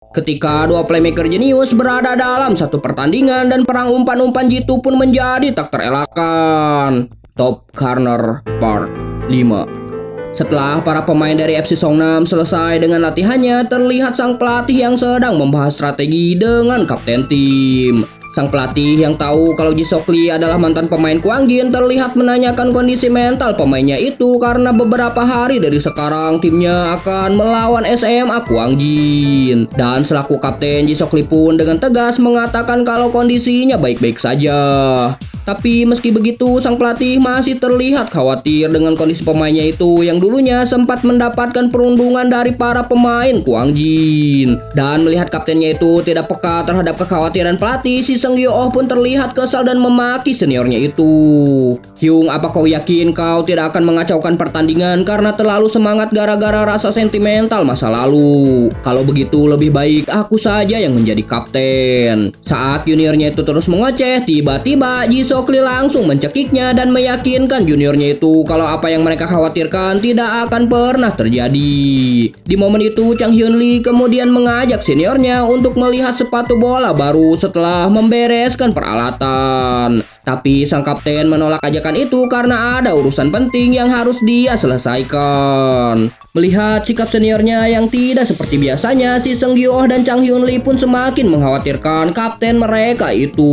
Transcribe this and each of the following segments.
Ketika dua playmaker jenius berada dalam satu pertandingan dan perang umpan-umpan jitu pun menjadi tak terelakkan. Top Corner Part 5. Setelah para pemain dari FC Songnam selesai dengan latihannya, terlihat sang pelatih yang sedang membahas strategi dengan kapten tim. Sang pelatih yang tahu kalau Ji Seok-lee adalah mantan pemain Kwangjin terlihat menanyakan kondisi mental pemainnya itu karena beberapa hari dari sekarang timnya akan melawan SMA Kwangjin. Dan selaku kapten, Ji Seok-lee pun dengan tegas mengatakan kalau kondisinya baik-baik saja. Tapi meski begitu, sang pelatih masih terlihat khawatir dengan kondisi pemainnya itu yang dulunya sempat mendapatkan perundungan dari para pemain Kwangjin. Dan melihat kaptennya itu tidak peka terhadap kekhawatiran pelatih, si Seung Gyo-oh pun terlihat kesal dan memaki seniornya itu. Hyung, apa kau yakin kau tidak akan mengacaukan pertandingan karena terlalu semangat gara-gara rasa sentimental masa lalu? Kalau begitu lebih baik aku saja yang menjadi kapten. Saat juniornya itu terus mengoceh, tiba-tiba Ji Seok-lee langsung mencekiknya dan meyakinkan juniornya itu kalau apa yang mereka khawatirkan tidak akan pernah terjadi. Di momen itu Chang Hyun-lee kemudian mengajak seniornya untuk melihat sepatu bola baru setelah membereskan peralatan. Tapi sang kapten menolak ajakan itu karena ada urusan penting yang harus dia selesaikan. Melihat sikap seniornya yang tidak seperti biasanya, si Seung Gyo-oh dan Chang Hyun-lee pun semakin mengkhawatirkan kapten mereka itu.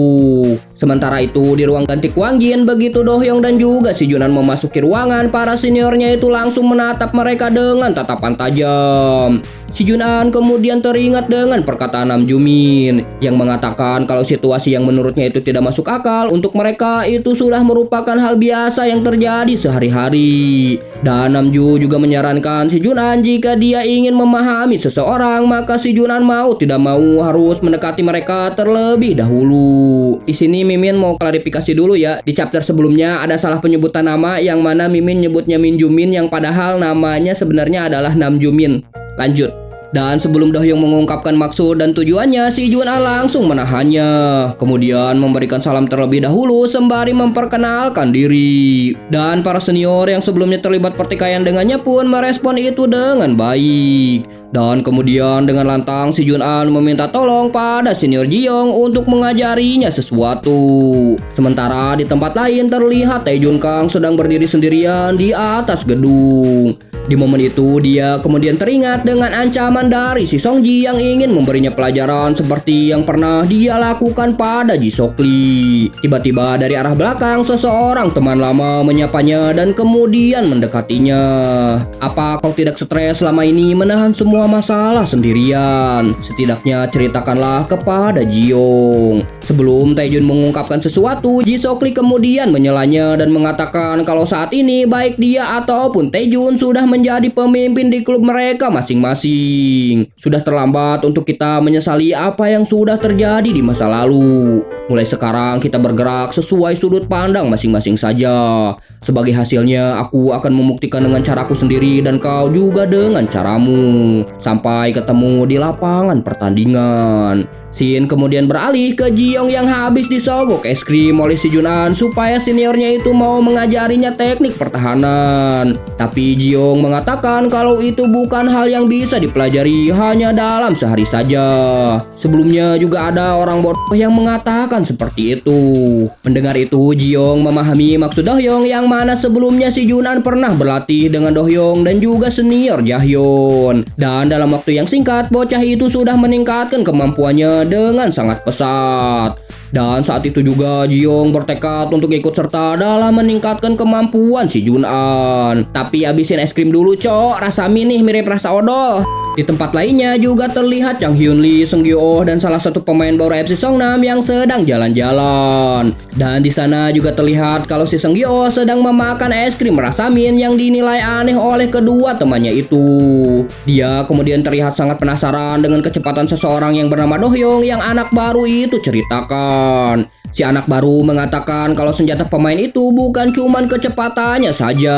Sementara itu di ruang ganti Kwangjin, begitu Do Hyung dan juga si Junan memasuki ruangan, para seniornya itu langsung menatap mereka dengan tatapan tajam. Si Junan kemudian teringat dengan perkataan Nam Ju-min yang mengatakan kalau situasi yang menurutnya itu tidak masuk akal untuk mereka itu sudah merupakan hal biasa yang terjadi sehari-hari. Dan Nam Ju juga menyarankan si Junan jika dia ingin memahami seseorang, maka si Junan mau tidak mau harus mendekati mereka terlebih dahulu. Di sini Mimin mau klarifikasi dulu ya. Di chapter sebelumnya ada salah penyebutan nama yang mana Mimin nyebutnya Min Ju-min yang padahal namanya sebenarnya adalah Nam Ju-min. Lanjut. Dan sebelum Do Hyung mengungkapkan maksud dan tujuannya, si Junan langsung menahannya. Kemudian memberikan salam terlebih dahulu sembari memperkenalkan diri. Dan para senior yang sebelumnya terlibat pertikaian dengannya pun merespon itu dengan baik. Dan kemudian dengan lantang si Junan meminta tolong pada senior Ji-young untuk mengajarinya sesuatu. Sementara di tempat lain terlihat Tae Jun Kang sedang berdiri sendirian di atas gedung. Di momen itu dia kemudian teringat dengan ancaman dari si Song Ji yang ingin memberinya pelajaran seperti yang pernah dia lakukan pada Ji Seok-lee. Tiba-tiba dari arah belakang seseorang teman lama menyapanya dan kemudian mendekatinya. Apa kau tidak stres selama ini menahan semua masalah sendirian? Setidaknya ceritakanlah kepada Ji-young. Sebelum Tae-jun mengungkapkan sesuatu, Ji Seok-lee kemudian menyelanya dan mengatakan kalau saat ini baik dia ataupun Tae-jun sudah menjadi pemimpin di klub mereka masing-masing. Sudah terlambat untuk kita menyesali apa yang sudah terjadi di masa lalu. Mulai sekarang kita bergerak sesuai sudut pandang masing-masing saja. Sebagai hasilnya aku akan membuktikan dengan caraku sendiri dan kau juga dengan caramu. Sampai ketemu di lapangan pertandingan. Shin kemudian beralih ke Ji-young yang habis disogok es krim oleh si Junan supaya seniornya itu mau mengajarinya teknik pertahanan. Tapi Ji-young mengatakan kalau itu bukan hal yang bisa dipelajari hanya dalam sehari saja. Sebelumnya juga ada orang bodoh yang mengatakan seperti itu. Mendengar itu, Ji-young memahami maksud Do Hyung yang mana sebelumnya si Junan pernah berlatih dengan Do Hyung dan juga senior Jahyun. Dan dalam waktu yang singkat, bocah itu sudah meningkatkan kemampuannya dengan sangat pesat. Dan saat itu juga Ji-young bertekad untuk ikut serta dalam meningkatkan kemampuan si Junan. Tapi habisin es krim dulu cok, rasa mie nih mirip rasa odol. Di tempat lainnya juga terlihat Chang Hyun-lee, Seung Gyo-oh dan salah satu pemain baru FC Songnam yang sedang jalan-jalan. Dan di sana juga terlihat kalau si Seung Gyo-oh sedang memakan es krim rasa mint yang dinilai aneh oleh kedua temannya itu. Dia kemudian terlihat sangat penasaran dengan kecepatan seseorang yang bernama Do Hyung yang anak baru itu ceritakan. Si anak baru mengatakan kalau senjata pemain itu bukan cuman kecepatannya saja,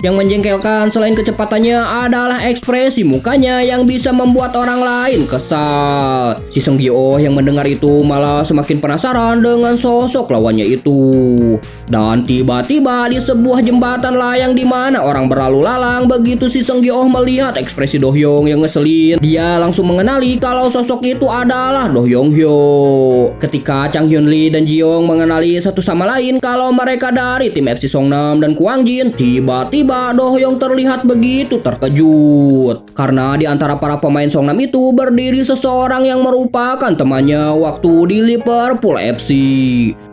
Yang menjengkelkan selain kecepatannya adalah ekspresi mukanya yang bisa membuat orang lain kesal. Si Song Gi-oh yang mendengar itu malah semakin penasaran dengan sosok lawannya itu. Dan tiba-tiba di sebuah jembatan layang di mana orang berlalu lalang, begitu si Song Gi-oh melihat ekspresi Do Hyung yang ngeselin, dia langsung mengenali kalau sosok itu adalah Do Hyung Hyo. Ketika Chang Hyun Lee dan Ji Young mengenali satu sama lain kalau mereka dari tim FC Songnam dan Kwang Jin, tiba-tiba Do Hyung terlihat begitu terkejut karena di antara para pemain Songnam itu berdiri seseorang yang merupakan temannya waktu di Liverpool FC,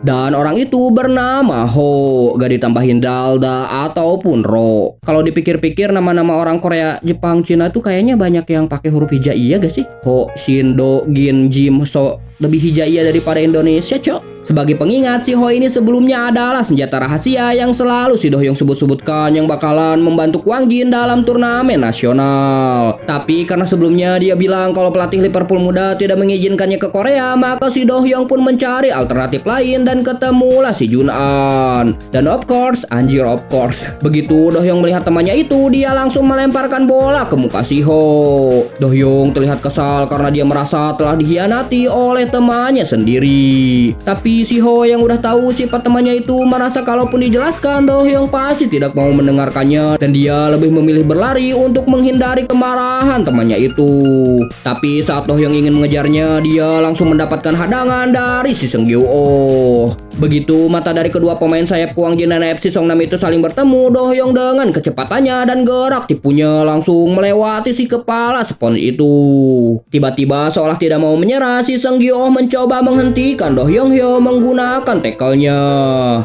dan orang itu bernama Ho, gak ditambahin Dalda ataupun Ro. Kalau dipikir-pikir nama-nama orang Korea, Jepang, Cina tuh kayaknya banyak yang pakai huruf hijaiyah gak sih? Ho, Shin, Do, Gin, Jim, So, lebih hijaiyah daripada Indonesia, cok. Sebagai pengingat, si Ho ini sebelumnya adalah senjata rahasia yang selalu si Do Hyung sebut-sebutkan yang bakalan membantu Kwang Jin dalam turnamen nasional. Tapi karena sebelumnya dia bilang kalau pelatih Liverpool muda tidak mengizinkannya ke Korea, maka si Do Hyung pun mencari alternatif lain dan ketemulah si Jun An. Dan of course, begitu Do Hyung melihat temannya itu, dia langsung melemparkan bola ke muka si Ho. Do Hyung terlihat kesal karena dia merasa telah dikhianati oleh temannya sendiri. Tapi si Ho yang udah tahu sifat temannya itu merasa kalaupun dijelaskan Do Hyung pasti tidak mau mendengarkannya, dan dia lebih memilih berlari untuk menghindari kemarahan temannya itu. Tapi saat Do Hyung ingin mengejarnya, dia langsung mendapatkan hadangan dari si Song Gi-oh. Begitu mata dari kedua pemain sayap Kwang Jin dan FC Songnam itu saling bertemu, Do Hyung dengan kecepatannya dan gerak tipunya langsung melewati si kepala spons itu. Tiba-tiba seolah tidak mau menyerah, si Song Gi-oh mencoba menghentikan Do Hyung Hyo menggunakan tackle-nya.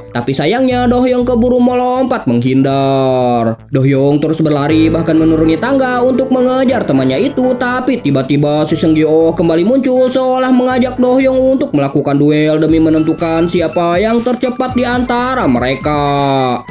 Tapi sayangnya Do Hyung keburu melompat menghindar. Do Hyung terus berlari bahkan menuruni tangga untuk mengejar temannya itu, tapi tiba-tiba si Song Gi-oh kembali muncul seolah mengajak Do Hyung untuk melakukan duel demi menentukan siapa yang tercepat di antara mereka.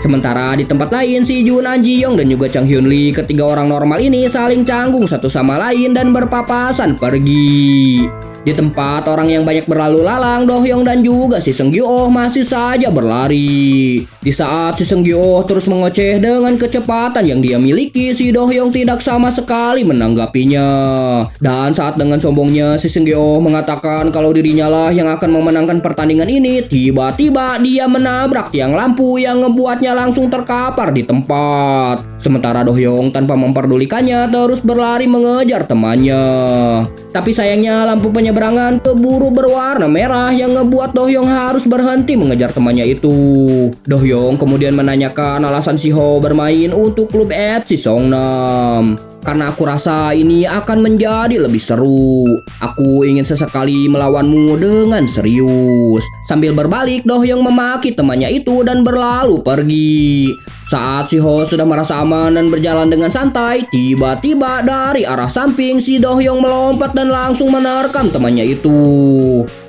Sementara di tempat lain, si Jun An, Ji Young dan juga Chang Hyun Lee, ketiga orang normal ini saling canggung satu sama lain dan berpapasan pergi. Di tempat orang yang banyak berlalu lalang, Do Hyung dan juga si Song Gi-oh masih saja berlari. Di saat si Song Gi-oh terus mengoceh dengan kecepatan yang dia miliki, si Do Hyung tidak sama sekali menanggapinya. Dan saat dengan sombongnya si Song Gi-oh mengatakan kalau dirinya lah yang akan memenangkan pertandingan ini, tiba-tiba dia menabrak tiang lampu yang ngebuatnya langsung terkapar di tempat. Sementara Do Hyung tanpa memperdulikannya terus berlari mengejar temannya. Tapi sayangnya lampu penyeberangan keburu berwarna merah yang ngebuat Do Hyung harus berhenti mengejar temannya itu. Do Hyung kemudian menanyakan alasan si Ho bermain untuk klub FC Songnam. Karena aku rasa ini akan menjadi lebih seru. Aku ingin sesekali melawanmu dengan serius. Sambil berbalik, Do Hyung memaki temannya itu dan berlalu pergi. Saat si Ho sudah merasa aman dan berjalan dengan santai, tiba-tiba dari arah samping si Do Hyung melompat dan langsung menerkam temannya itu.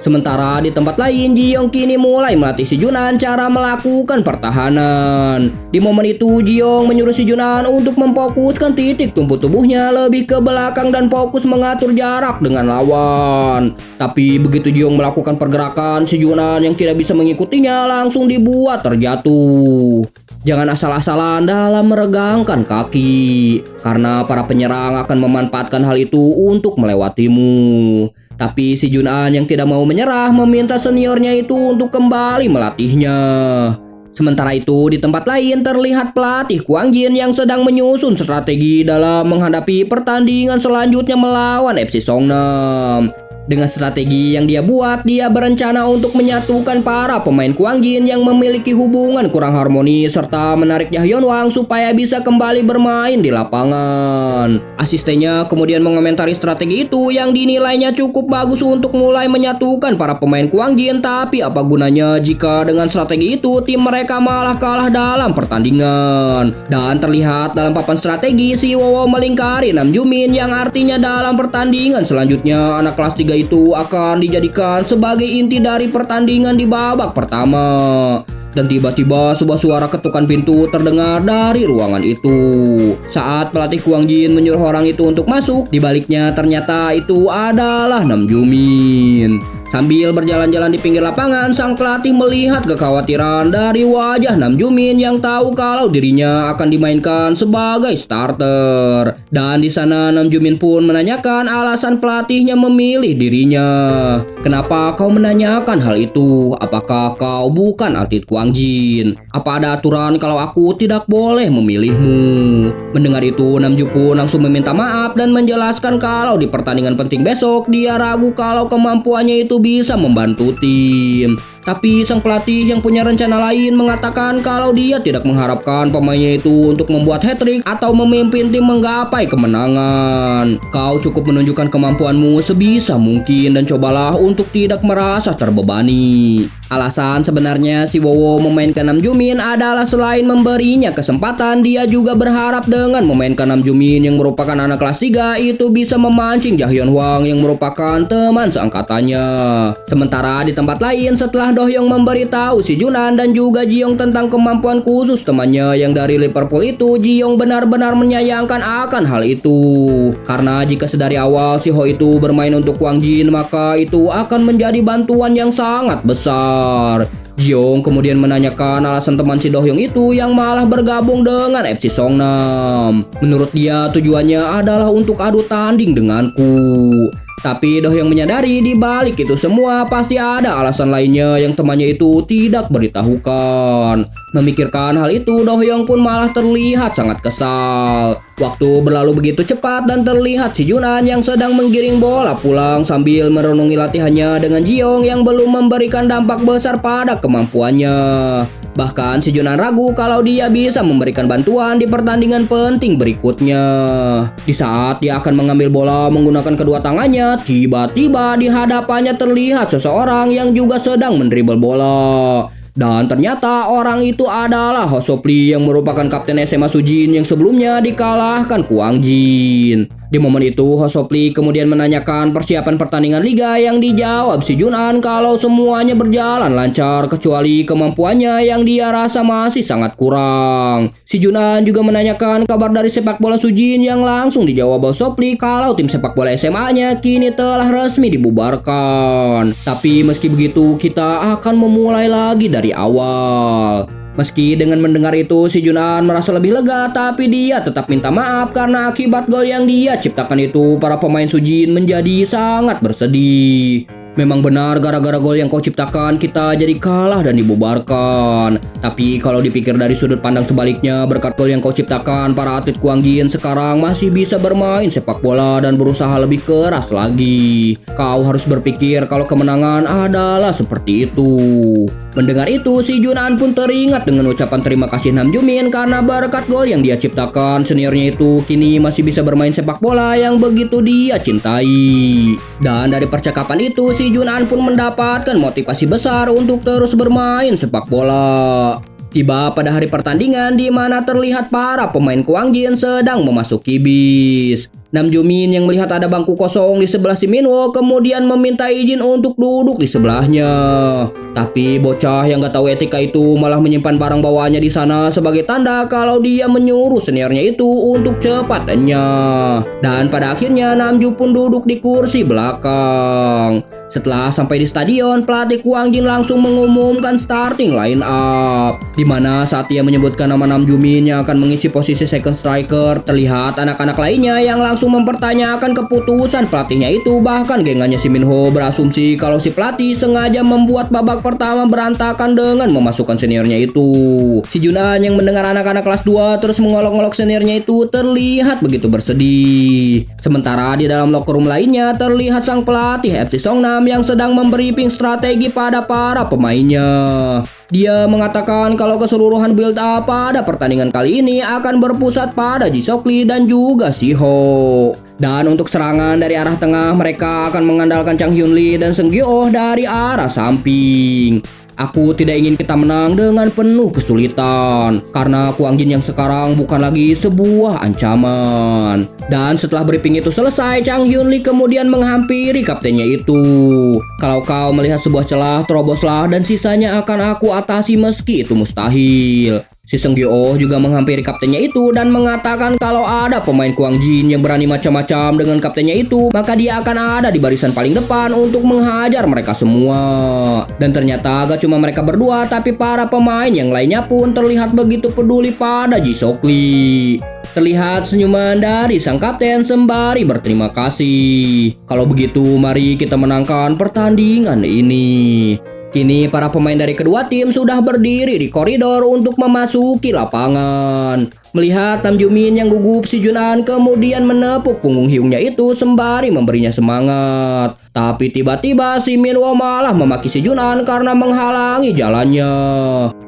Sementara di tempat lain, Ji Young kini mulai melatih si Jun An cara melakukan pertahanan. Di momen itu, Ji Young menyuruh si Jun An untuk memfokuskan titik tumpu tubuhnya lebih ke belakang dan fokus mengatur jarak dengan lawan. Tapi begitu Ji Young melakukan pergerakan, si Jun An yang tidak bisa mengikutinya langsung dibuat terjatuh. Jangan asal-asalan dalam meregangkan kaki, karena para penyerang akan memanfaatkan hal itu untuk melewatimu. Tapi si Jun An yang tidak mau menyerah meminta seniornya itu untuk kembali melatihnya. Sementara itu di tempat lain terlihat pelatih Kwang Jin yang sedang menyusun strategi dalam menghadapi pertandingan selanjutnya melawan FC Songnam. Dengan strategi yang dia buat, dia berencana untuk menyatukan para pemain Kwang Jin yang memiliki hubungan kurang harmonis serta menarik Jae Hyun Wang supaya bisa kembali bermain di lapangan. Asistennya kemudian mengomentari strategi itu yang dinilainya cukup bagus untuk mulai menyatukan para pemain Kwang Jin, tapi apa gunanya jika dengan strategi itu tim mereka malah kalah dalam pertandingan. Dan terlihat dalam papan strategi si Wowo melingkari Nam Jumin yang artinya dalam pertandingan selanjutnya anak kelas 3 itu akan dijadikan sebagai inti dari pertandingan di babak pertama. Dan tiba-tiba sebuah suara ketukan pintu terdengar dari ruangan itu. Saat pelatih Kwang Jin menyuruh orang itu untuk masuk, di baliknya ternyata itu adalah Nam Jumin. Sambil berjalan-jalan di pinggir lapangan, sang pelatih melihat kekhawatiran dari wajah Nam Jumin yang tahu kalau dirinya akan dimainkan sebagai starter. Dan di sana Nam Jumin pun menanyakan alasan pelatihnya memilih dirinya. Kenapa kau menanyakan hal itu? Apakah kau bukan atlet Kwang Jin? Apa ada aturan kalau aku tidak boleh memilihmu? Mendengar itu, Nam Ju pun langsung meminta maaf dan menjelaskan kalau di pertandingan penting besok dia ragu kalau kemampuannya itu bisa membantu tim. Tapi sang pelatih yang punya rencana lain mengatakan kalau dia tidak mengharapkan pemainnya itu untuk membuat hat-trick atau memimpin tim menggapai kemenangan. Kau cukup menunjukkan kemampuanmu sebisa mungkin dan cobalah untuk tidak merasa terbebani. Alasan sebenarnya si Wowo memainkan Nam Jumin adalah selain memberinya kesempatan, dia juga berharap dengan memainkan Nam Jumin yang merupakan anak kelas 3 itu bisa memancing Jahyun Hwang yang merupakan teman seangkatannya. Sementara di tempat lain, setelah Do-hyung memberitahu si Junan dan juga Ji-young tentang kemampuan khusus temannya yang dari Liverpool itu, Ji-young benar-benar menyayangkan akan hal itu. Karena jika sedari awal si Ho itu bermain untuk Kwang Jin, maka itu akan menjadi bantuan yang sangat besar. Ji-young kemudian menanyakan alasan teman si Do-hyung itu yang malah bergabung dengan FC Songnam. Menurut dia tujuannya adalah untuk adu tanding denganku. Tapi Do-hyung menyadari di balik itu semua pasti ada alasan lainnya yang temannya itu tidak beritahukan. Memikirkan hal itu, Do-hyung pun malah terlihat sangat kesal. Waktu berlalu begitu cepat dan terlihat si Junan yang sedang menggiring bola pulang sambil merenungi latihannya dengan Ji-young yang belum memberikan dampak besar pada kemampuannya. Bahkan si Junan ragu kalau dia bisa memberikan bantuan di pertandingan penting berikutnya. Di saat dia akan mengambil bola menggunakan kedua tangannya, tiba-tiba di hadapannya terlihat seseorang yang juga sedang mendribel bola. Dan ternyata orang itu adalah Ho Sopli yang merupakan kapten SMA Sujin yang sebelumnya dikalahkan Kwang Jin. Di momen itu, Ho Sopli kemudian menanyakan persiapan pertandingan liga yang dijawab si Junan kalau semuanya berjalan lancar kecuali kemampuannya yang dia rasa masih sangat kurang. Si Junan juga menanyakan kabar dari sepak bola Sujin yang langsung dijawab Ho Sopli kalau tim sepak bola SMA-nya kini telah resmi dibubarkan. Tapi meski begitu, kita akan memulai lagi dari awal. Meski dengan mendengar itu si Junan merasa lebih lega, tapi dia tetap minta maaf karena akibat gol yang dia ciptakan itu para pemain Sujin menjadi sangat bersedih. Memang benar gara-gara gol yang kau ciptakan kita jadi kalah dan dibubarkan. Tapi kalau dipikir dari sudut pandang sebaliknya, berkat gol yang kau ciptakan para atlet Kwang Jin sekarang masih bisa bermain sepak bola dan berusaha lebih keras lagi. Kau harus berpikir kalau kemenangan adalah seperti itu. Mendengar itu, si Junan pun teringat dengan ucapan terima kasih Nam Jumin karena berkat gol yang dia ciptakan, seniornya itu kini masih bisa bermain sepak bola yang begitu dia cintai. Dan dari percakapan itu, si Junan pun mendapatkan motivasi besar untuk terus bermain sepak bola. Tiba pada hari pertandingan di mana terlihat para pemain Kwang Jin sedang memasuki bis. Nam Jumin yang melihat ada bangku kosong di sebelah si Minwo kemudian meminta izin untuk duduk di sebelahnya. Tapi bocah yang gak tahu etika itu malah menyimpan barang bawaannya di sana sebagai tanda kalau dia menyuruh seniornya itu untuk cepatnya. Dan pada akhirnya Namju pun duduk di kursi belakang. Setelah sampai di stadion, pelatih Kwang Jin langsung mengumumkan starting line up. Dimana saat ia menyebutkan nama Nam Jumin yang akan mengisi posisi second striker, terlihat anak-anak lainnya yang langsung mempertanyakan keputusan pelatihnya itu. Bahkan gengannya si Minho berasumsi kalau si pelatih sengaja membuat babak pertama berantakan dengan memasukkan seniornya itu. Si Junan yang mendengar anak-anak kelas 2 terus mengolok-olok seniornya itu terlihat begitu bersedih. Sementara di dalam locker room lainnya terlihat sang pelatih FC Songnam yang sedang membriefing strategi pada para pemainnya. Dia mengatakan kalau keseluruhan build up pada pertandingan kali ini akan berpusat pada Ji Seok Lee dan juga Si Ho. Dan untuk serangan dari arah tengah, mereka akan mengandalkan Chang Hyun Lee dan Seung Gyu Oh dari arah samping. Aku tidak ingin kita menang dengan penuh kesulitan karena Kwang Jin yang sekarang bukan lagi sebuah ancaman. Dan setelah briefing itu selesai, Chang Hyun Lee kemudian menghampiri kaptennya itu. Kalau kau melihat sebuah celah, teroboslah dan sisanya akan aku atasi meski itu mustahil. Si Seng Gyo juga menghampiri kaptennya itu dan mengatakan kalau ada pemain Kwang Jin yang berani macam-macam dengan kaptennya itu, maka dia akan ada di barisan paling depan untuk menghajar mereka semua. Dan ternyata gak cuma mereka berdua, tapi para pemain yang lainnya pun terlihat begitu peduli pada Ji Seok Lee. Terlihat senyuman dari sang kapten sembari berterima kasih. Kalau begitu, mari kita menangkan pertandingan ini. Kini para pemain dari kedua tim sudah berdiri di koridor untuk memasuki lapangan. Melihat Nam Jumin yang gugup, si Junan kemudian menepuk punggung hiungnya itu sembari memberinya semangat. Tapi tiba-tiba si Minwo malah memaki si Junan karena menghalangi jalannya.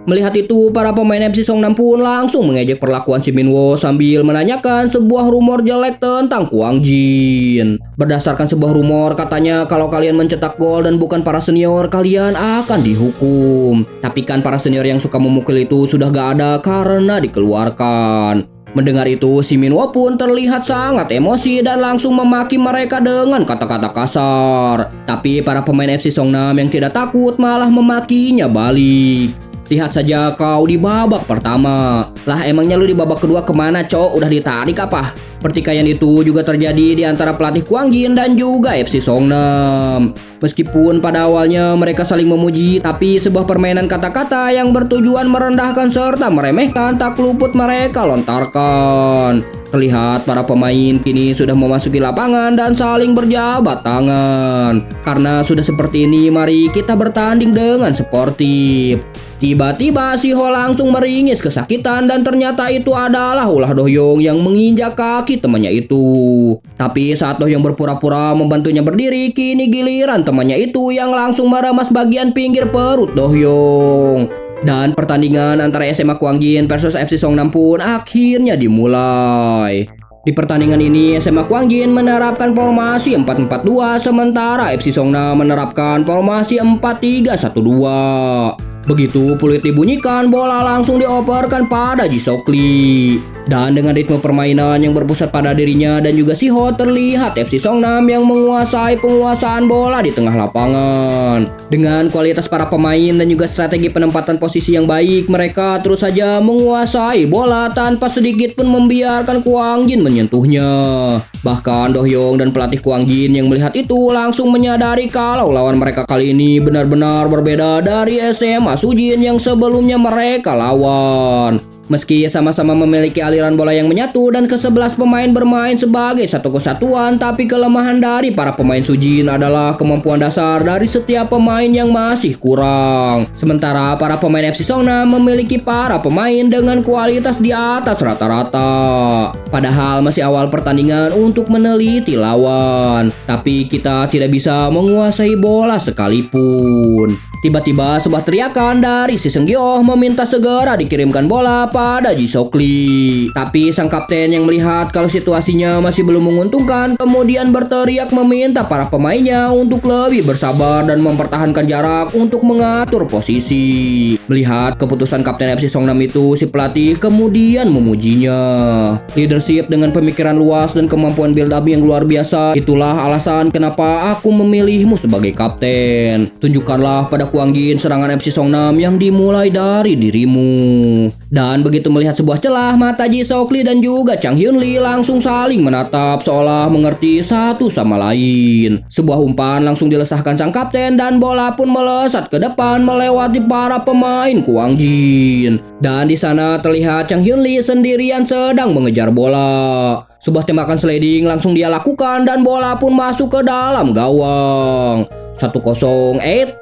Melihat itu, para pemain FC Songnam pun langsung mengejek perlakuan si Minwo sambil menanyakan sebuah rumor jelek tentang Kwang Jin. Berdasarkan sebuah rumor, katanya kalau kalian mencetak gol dan bukan para senior, kalian akan dihukum. Tapi kan para senior yang suka memukul itu sudah gak ada karena dikeluarkan. Mendengar itu, si Minwo pun terlihat sangat emosi dan langsung memaki mereka dengan kata-kata kasar. Tapi para pemain FC Songnam yang tidak takut malah memakinya balik. Lihat saja kau di babak pertama. Lah emangnya lu di babak kedua kemana, cok? Udah ditarik apa? Pertikaian itu juga terjadi di antara pelatih Kwang Jin dan juga FC Songnam. Meskipun pada awalnya mereka saling memuji, tapi sebuah permainan kata-kata yang bertujuan merendahkan serta meremehkan tak luput mereka lontarkan. Terlihat para pemain kini sudah memasuki lapangan dan saling berjabat tangan. Karena sudah seperti ini, mari kita bertanding dengan sportif. Tiba-tiba si Ho langsung meringis kesakitan dan ternyata itu adalah ulah Do-hyung yang menginjak kaki temannya itu. Tapi saat Do-hyung berpura-pura membantunya berdiri, kini giliran temannya itu yang langsung meremas bagian pinggir perut Do-hyung. Dan pertandingan antara SMA Kwang Jin versus FC Songnam pun akhirnya dimulai. Di pertandingan ini SMA Kwang Jin menerapkan formasi 4-4-2 sementara FC Songnam menerapkan formasi 4-3-1-2. Begitu peluit dibunyikan, bola langsung dioperkan pada Ji Seok Lee. Dan dengan ritme permainan yang berpusat pada dirinya dan juga si Ho, terlihat FC Songnam yang menguasai penguasaan bola di tengah lapangan. Dengan kualitas para pemain dan juga strategi penempatan posisi yang baik, mereka terus saja menguasai bola tanpa sedikit pun membiarkan Kwang Jin menyentuhnya. Bahkan Do-hyung dan pelatih Kwang Jin yang melihat itu langsung menyadari kalau lawan mereka kali ini benar-benar berbeda dari SMA Sujin yang sebelumnya mereka lawan. Meski sama-sama memiliki aliran bola yang menyatu dan ke-11 pemain bermain sebagai satu kesatuan, tapi kelemahan dari para pemain Sujin adalah kemampuan dasar dari setiap pemain yang masih kurang. Sementara para pemain FC Songnam memiliki para pemain dengan kualitas di atas rata-rata. Padahal masih awal pertandingan untuk meneliti lawan, tapi kita tidak bisa menguasai bola sekalipun. Tiba-tiba sebuah teriakan dari si Seng Gyo meminta segera dikirimkan bola pada Ji Seok Lee. Tapi sang kapten yang melihat kalau situasinya masih belum menguntungkan, kemudian berteriak meminta para pemainnya untuk lebih bersabar dan mempertahankan jarak untuk mengatur posisi. Melihat keputusan kapten FC Songnam itu, si pelatih kemudian memujinya. Leadership dengan pemikiran luas dan kemampuan build up yang luar biasa, itulah alasan kenapa aku memilihmu sebagai kapten. Tunjukkanlah pada Kwang Jin serangan FC Songnam yang dimulai dari dirimu. Dan begitu melihat sebuah celah, mata Ji Seok Lee dan juga Chang Hyun Lee langsung saling menatap seolah mengerti satu sama lain. Sebuah umpan langsung dilesahkan sang kapten dan bola pun melesat ke depan melewati para pemain Kwang Jin. Dan di sana terlihat Chang Hyun Lee sendirian sedang mengejar bola. Sebuah tembakan sliding langsung dia lakukan dan bola pun masuk ke dalam gawang. 1-0,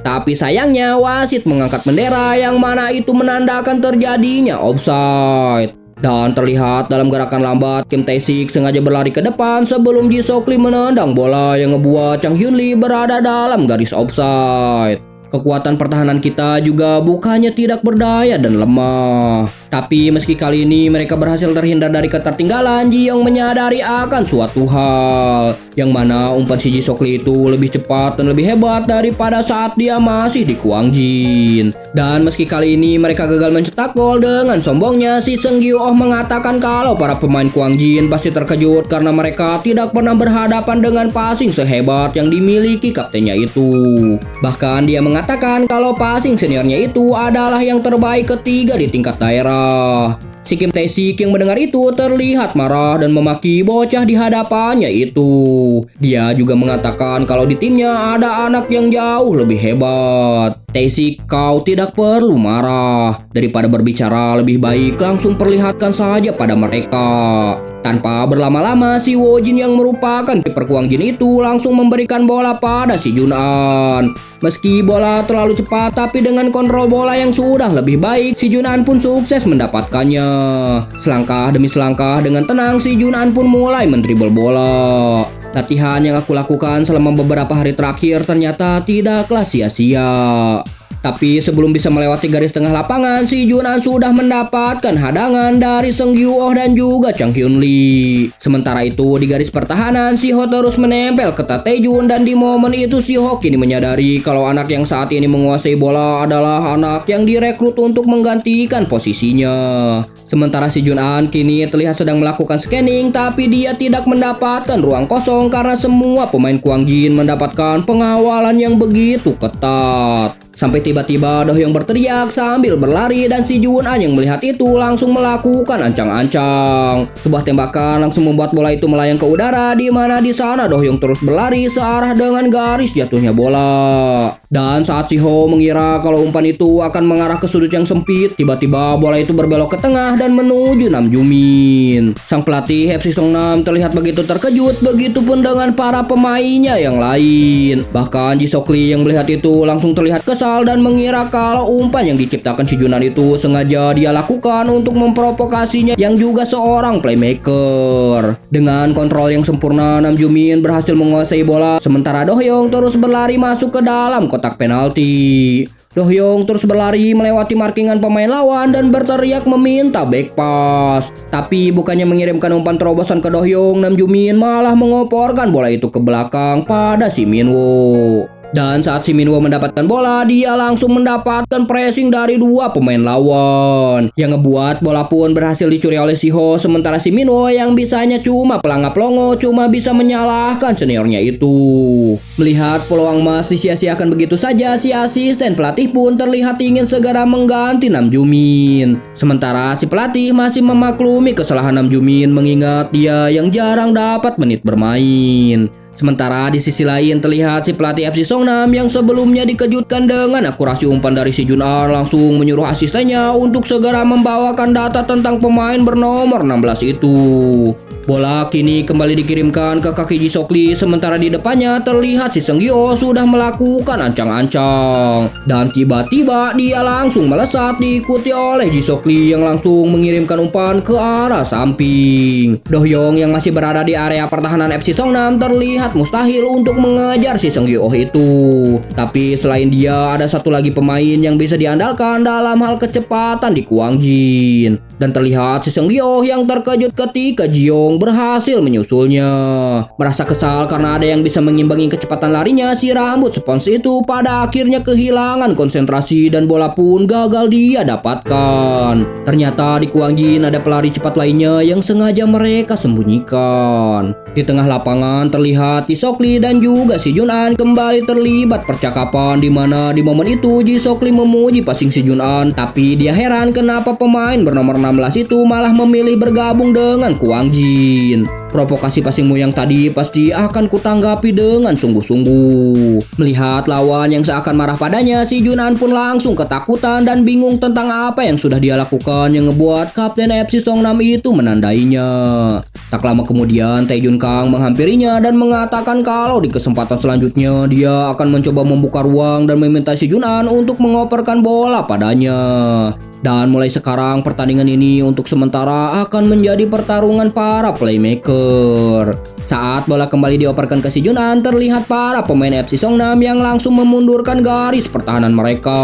tapi sayangnya wasit mengangkat bendera yang mana itu menandakan terjadinya offside. Dan terlihat dalam gerakan lambat, Kim Tae-sik sengaja berlari ke depan sebelum Ji Seok Lee menendang bola yang ngebuat Chang Hyun Lee berada dalam garis offside. Kekuatan pertahanan kita juga bukannya tidak berdaya dan lemah. Tapi meski kali ini mereka berhasil terhindar dari ketertinggalan, Ji Young menyadari akan suatu hal, yang mana umpan si Ji Seok Lee itu lebih cepat dan lebih hebat daripada saat dia masih di Kwang Jin. Dan meski kali ini mereka gagal mencetak gol, dengan sombongnya si Seng Gyo mengatakan kalau para pemain Kwang Jin pasti terkejut karena mereka tidak pernah berhadapan dengan passing sehebat yang dimiliki kaptennya itu. Bahkan dia mengatakan kalau passing seniornya itu adalah yang terbaik ketiga di tingkat daerah. marah. Si Kim Tae-sik yang mendengar itu terlihat marah dan memaki bocah di hadapannya itu. Dia juga mengatakan kalau di timnya ada anak yang jauh lebih hebat. Tae-sik, kau tidak perlu marah. Daripada berbicara, lebih baik langsung perlihatkan saja pada mereka. Tanpa berlama-lama, si Wojin yang merupakan kiper Kwang Jin itu langsung memberikan bola pada si Jun-an. Meski bola terlalu cepat, tapi dengan kontrol bola yang sudah lebih baik, si Jun-an pun sukses mendapatkannya. Selangkah demi selangkah dengan tenang, si Jun-an pun mulai mendribble bola. Latihan yang aku lakukan selama beberapa hari terakhir ternyata tidaklah sia-sia. Tapi sebelum bisa melewati garis tengah lapangan, si Jun-an sudah mendapatkan hadangan dari Sung Gyu-oh dan juga Chang Hyun-lee. Sementara itu di garis pertahanan, si Ho terus menempel ke Tae-jun dan di momen itu si Ho kini menyadari kalau anak yang saat ini menguasai bola adalah anak yang direkrut untuk menggantikan posisinya. Sementara si Jun-an kini terlihat sedang melakukan scanning, tapi dia tidak mendapatkan ruang kosong karena semua pemain Kwang Jin mendapatkan pengawalan yang begitu ketat. Sampai tiba-tiba Do Hyung berteriak sambil berlari dan si Jun-an yang melihat itu langsung melakukan ancang-ancang. Sebuah tembakan langsung membuat bola itu melayang ke udara, di mana di sana Do Hyung terus berlari searah dengan garis jatuhnya bola. Dan saat si Ho mengira kalau umpan itu akan mengarah ke sudut yang sempit, tiba-tiba bola itu berbelok ke tengah dan menuju Nam Ju-min. Sang pelatih FC Songnam terlihat begitu terkejut, begitupun dengan para pemainnya yang lain. Bahkan Ji Sok Lee yang melihat itu langsung terlihat kesal dan mengira kalau umpan yang diciptakan si Jun-an itu sengaja dia lakukan untuk memprovokasinya yang juga seorang playmaker. Dengan kontrol yang sempurna, Nam Ju-min berhasil menguasai bola, sementara Do Hyung terus berlari masuk ke dalam kotak penalti. Do Hyung terus berlari melewati markingan pemain lawan dan berteriak meminta back pass. Tapi bukannya mengirimkan umpan terobosan ke Do Hyung, Nam Ju-min malah mengoporkan bola itu ke belakang pada si Min-woo. Dan saat si Min-woo mendapatkan bola, dia langsung mendapatkan pressing dari dua pemain lawan, yang ngebuat bola pun berhasil dicuri oleh si Ho. Sementara si Min-woo yang bisanya cuma pelangap-longo cuma bisa menyalahkan seniornya itu. Melihat peluang emas disia-siakan begitu saja, si asisten pelatih pun terlihat ingin segera mengganti Nam Ju-min. Sementara si pelatih masih memaklumi kesalahan Nam Ju-min mengingat dia yang jarang dapat menit bermain. Sementara di sisi lain terlihat si pelatih FC Songnam yang sebelumnya dikejutkan dengan akurasi umpan dari si Jun-an langsung menyuruh asistennya untuk segera membawakan data tentang pemain bernomor 16 itu. Bola kini kembali dikirimkan ke kaki Ji Sok Lee, sementara di depannya terlihat si Sung Gyu-oh sudah melakukan ancang-ancang. Dan tiba-tiba dia langsung melesat diikuti oleh Ji Sok Lee yang langsung mengirimkan umpan ke arah samping. Do Hyung yang masih berada di area pertahanan FC Songnam terlihat mustahil untuk mengejar si Sung Gyu-oh itu. Tapi selain dia ada satu lagi pemain yang bisa diandalkan dalam hal kecepatan di Kwang Jin. Dan terlihat si Sung Gyu-oh yang terkejut ketika Ji Yong berhasil menyusulnya. Merasa kesal karena ada yang bisa mengimbangi kecepatan larinya, si rambut spons itu pada akhirnya kehilangan konsentrasi dan bola pun gagal dia dapatkan. Ternyata di Kwang Jin ada pelari cepat lainnya yang sengaja mereka sembunyikan. Di tengah lapangan terlihat Ji Sok Lee dan juga si Jun-an kembali terlibat percakapan, di mana di momen itu Ji Sok Lee memuji passing si Jun-an, tapi dia heran kenapa pemain bernomor 16 itu malah memilih bergabung dengan Kwang Jin. Provokasi passingmu yang tadi pasti akan kutanggapi dengan sungguh-sungguh. Melihat lawan yang seakan marah padanya, si Jun-an pun langsung ketakutan dan bingung tentang apa yang sudah dia lakukan yang ngebuat Kapten FC Songnam itu menandainya. Tak lama kemudian Tae-jun Kang menghampirinya dan mengatakan kalau di kesempatan selanjutnya dia akan mencoba membuka ruang dan meminta si Jun-an untuk mengoperkan bola padanya. Dan mulai sekarang pertandingan ini untuk sementara akan menjadi pertarungan para playmaker. Saat bola kembali dioperkan ke si Jun-an, terlihat para pemain FC Songnam yang langsung memundurkan garis pertahanan mereka.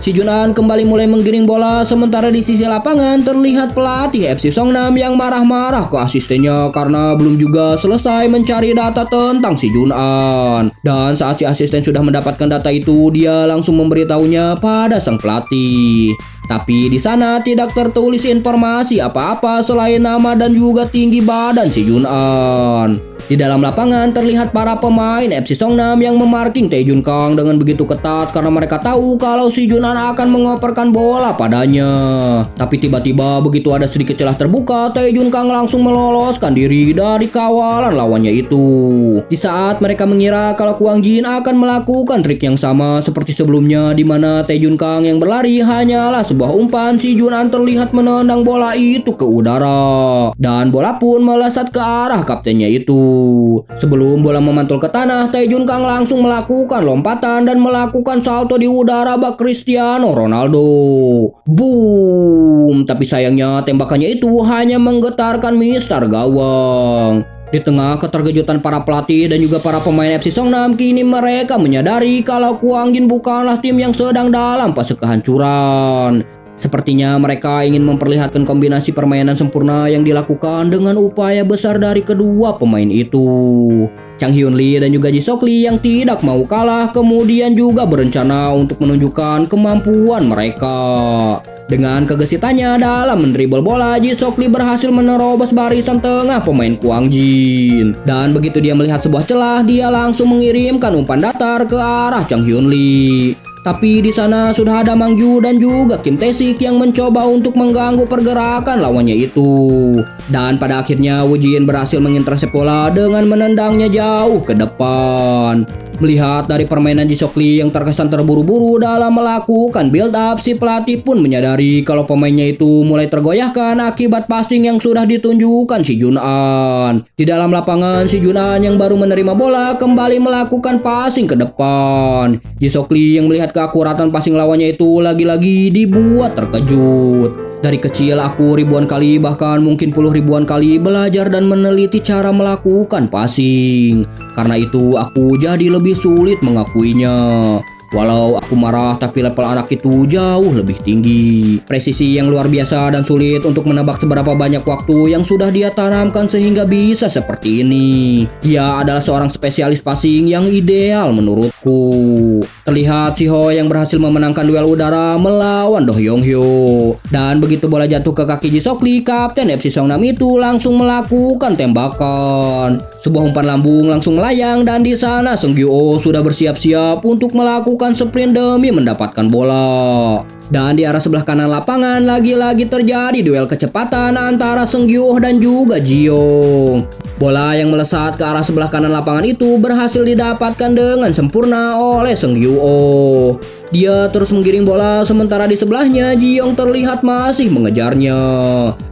Si Jun-an kembali mulai menggiring bola, sementara di sisi lapangan terlihat pelatih FC Songnam yang marah-marah ke asistennya karena belum juga selesai mencari data tentang si Jun-an. Dan saat si asisten sudah mendapatkan data itu, dia langsung memberitahunya pada sang pelatih. Tapi di sana tidak tertulis informasi apa-apa selain nama dan juga tinggi badan si Jun-an. Di dalam lapangan terlihat para pemain FC Songnam yang memarking Tae Jun Kang dengan begitu ketat karena mereka tahu kalau si Junan akan mengoperkan bola padanya. Tapi tiba-tiba begitu ada sedikit celah terbuka, Tae Jun Kang langsung meloloskan diri dari kawalan lawannya itu. Di saat mereka mengira kalau Kwang Jin akan melakukan trik yang sama seperti sebelumnya, di mana Tae Jun Kang yang berlari hanyalah sebuah umpan, si Junan terlihat menendang bola itu ke udara dan bola pun melesat ke arah kaptennya itu. Sebelum bola memantul ke tanah, Tae Jun Kang langsung melakukan lompatan dan melakukan salto di udara bak Cristiano Ronaldo. Boom! Tapi sayangnya tembakannya itu hanya menggetarkan mistar gawang. Di tengah keterkejutan para pelatih dan juga para pemain FC Songnam, kini mereka menyadari kalau Kwang Jin bukanlah tim yang sedang dalam fase kehancuran. Sepertinya mereka ingin memperlihatkan kombinasi permainan sempurna yang dilakukan dengan upaya besar dari kedua pemain itu. Chang Hyun Lee dan juga Ji Sok Lee yang tidak mau kalah kemudian juga berencana untuk menunjukkan kemampuan mereka. Dengan kegesitannya dalam mendribble bola, Ji Sok Lee berhasil menerobos barisan tengah pemain Kwang Jin. Dan begitu dia melihat sebuah celah, dia langsung mengirimkan umpan datar ke arah Chang Hyun Lee. Tapi di sana sudah ada Mang Ju dan juga Kim Tae Sik yang mencoba untuk mengganggu pergerakan lawannya itu. Dan pada akhirnya Woo Jin berhasil mengintersep bola dengan menendangnya jauh ke depan. Melihat dari permainan Ji Sok Lee yang terkesan terburu-buru dalam melakukan build up, si pelatih pun menyadari kalau pemainnya itu mulai tergoyahkan akibat passing yang sudah ditunjukkan si Jun An. Di dalam lapangan, si Jun An yang baru menerima bola kembali melakukan passing ke depan. Ji Sok Lee yang melihat keakuratan passing lawannya itu lagi-lagi dibuat terkejut. Dari kecil aku ribuan kali bahkan mungkin puluh ribuan kali belajar dan meneliti cara melakukan passing. Karena itu aku jadi lebih sulit mengakuinya. Walau aku marah, tapi level anak itu jauh lebih tinggi. Presisi yang luar biasa dan sulit untuk menebak seberapa banyak waktu yang sudah dia tanamkan sehingga bisa seperti ini. Dia adalah seorang spesialis passing yang ideal menurutku. Terlihat Si Ho yang berhasil memenangkan duel udara melawan Do Hyung Hyo. Dan begitu bola jatuh ke kaki Ji Sok Lee, kapten FC Songnam itu langsung melakukan tembakan. Sebuah umpan lambung langsung melayang dan di sana Seung Gyu Oh sudah bersiap-siap untuk melakukan sprint demi mendapatkan bola. Dan di arah sebelah kanan lapangan lagi-lagi terjadi duel kecepatan antara Seung Gyu Oh dan juga Ji Young. Bola yang melesat ke arah sebelah kanan lapangan itu berhasil didapatkan dengan sempurna oleh Seung Gyu Oh. Dia terus menggiring bola sementara di sebelahnya Ji Young terlihat masih mengejarnya.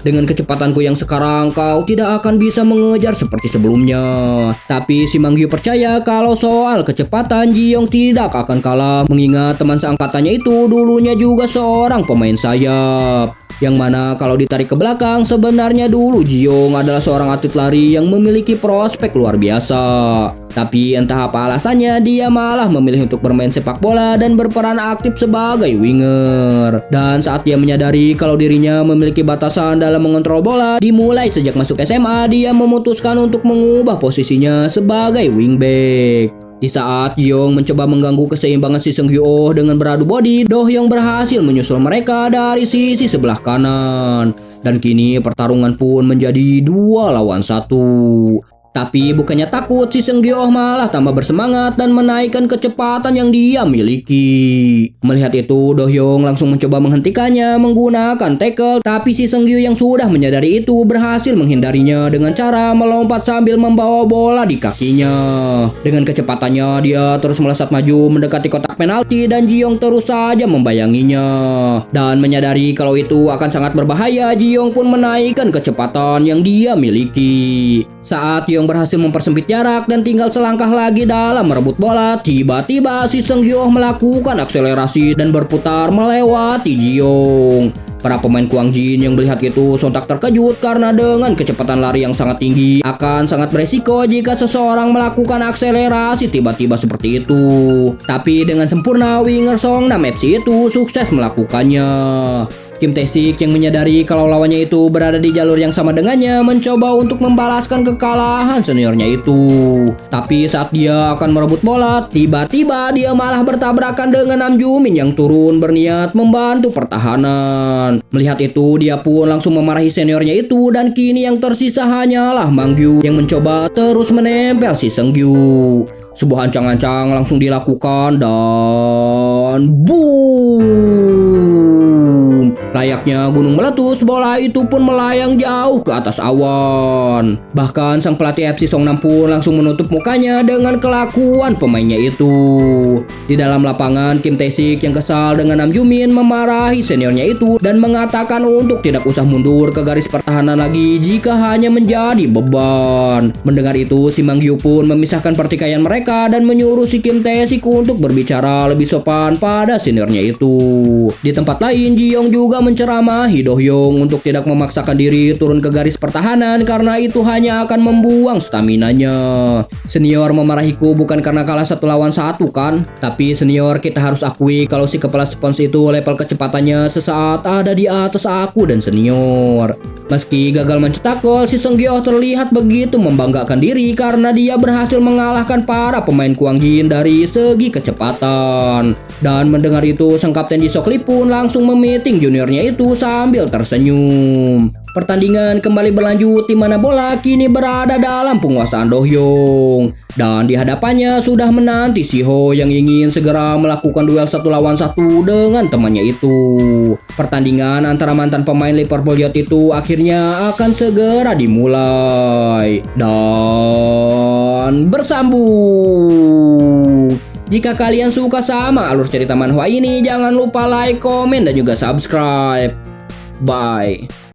Dengan kecepatanku yang sekarang kau tidak akan bisa mengejar seperti sebelumnya. Tapi si Mang Gyu percaya kalau soal kecepatan Ji Young tidak akan kalah, mengingat teman seangkatannya itu dulunya juga seorang pemain sayap. Yang mana kalau ditarik ke belakang sebenarnya dulu Ji Young adalah seorang atlet lari yang memiliki prospek luar biasa. Tapi entah apa alasannya dia malah memilih untuk bermain sepak bola dan berperan aktif sebagai winger. Dan saat dia menyadari kalau dirinya memiliki batasan dalam mengontrol bola, dimulai sejak masuk SMA dia memutuskan untuk mengubah posisinya sebagai wingback. Di saat Ji Young mencoba mengganggu keseimbangan si Seung Gyu Oh dengan beradu body, Do Hyung berhasil menyusul mereka dari sisi sebelah kanan. Dan kini pertarungan pun menjadi 2 lawan 1. Tapi bukannya takut, si Seung Gyu Oh malah tambah bersemangat dan menaikkan kecepatan yang dia miliki. Melihat itu, Do Hyung langsung mencoba menghentikannya menggunakan tackle, tapi si Seung Gyu yang sudah menyadari itu berhasil menghindarinya dengan cara melompat sambil membawa bola di kakinya. Dengan kecepatannya, dia terus melesat maju mendekati kotak penalti dan Ji Young terus saja membayanginya. Dan menyadari kalau itu akan sangat berbahaya, Ji Young pun menaikkan kecepatan yang dia miliki. Saat Young berhasil mempersempit jarak dan tinggal selangkah lagi dalam merebut bola, tiba-tiba si Seung Gyu Oh melakukan akselerasi dan berputar melewati Ji Young. Para pemain Kwang Jin yang melihat itu sontak terkejut karena dengan kecepatan lari yang sangat tinggi akan sangat beresiko jika seseorang melakukan akselerasi tiba-tiba seperti itu. Tapi dengan sempurna winger Songnam FC itu sukses melakukannya. Kim Tae-sik yang menyadari kalau lawannya itu berada di jalur yang sama dengannya mencoba untuk membalaskan kekalahan seniornya itu. Tapi saat dia akan merebut bola, tiba-tiba dia malah bertabrakan dengan Nam Joo-min yang turun berniat membantu pertahanan. Melihat itu, dia pun langsung memarahi seniornya itu dan kini yang tersisa hanyalah Mang Gyu yang mencoba terus menempel si Seung-gyu. Sebuah ancang-ancang langsung dilakukan dan boom! Layaknya gunung meletus, bola itu pun melayang jauh ke atas awan. Bahkan sang pelatih FC Songnam pun langsung menutup mukanya dengan kelakuan pemainnya itu. Di dalam lapangan, Kim Tae-sik yang kesal dengan Nam Joo-min memarahi seniornya itu dan mengatakan untuk tidak usah mundur ke garis pertahanan lagi jika hanya menjadi beban. Mendengar itu, si Mang Gyu pun memisahkan pertikaian mereka dan menyuruh si Kim Tae-sik untuk berbicara lebih sopan pada seniornya itu. Di tempat lain, Ji Young juga menceramahi Do Hyung untuk tidak memaksakan diri turun ke garis pertahanan karena itu hanya akan membuang staminanya. Senior memarahiku bukan karena kalah 1 lawan 1 kan? Tapi senior, kita harus akui kalau si kepala spons itu level kecepatannya sesaat ada di atas aku dan senior. Meski gagal mencetak gol, si Seung-gyu terlihat begitu membanggakan diri karena dia berhasil mengalahkan para pemain Kwang-jin dari segi kecepatan. Dan mendengar itu, sang kapten Ji Seok Lee pun langsung memeting juniornya itu sambil tersenyum. Pertandingan kembali berlanjut di mana bola kini berada dalam penguasaan Do Hyung. Dan di hadapannya sudah menanti si Ho yang ingin segera melakukan duel 1 lawan 1 dengan temannya itu. Pertandingan antara mantan pemain Liverpool Youth itu akhirnya akan segera dimulai. Dan bersambung. Jika kalian suka sama alur cerita manhwa ini, jangan lupa like, komen, dan juga subscribe. Bye.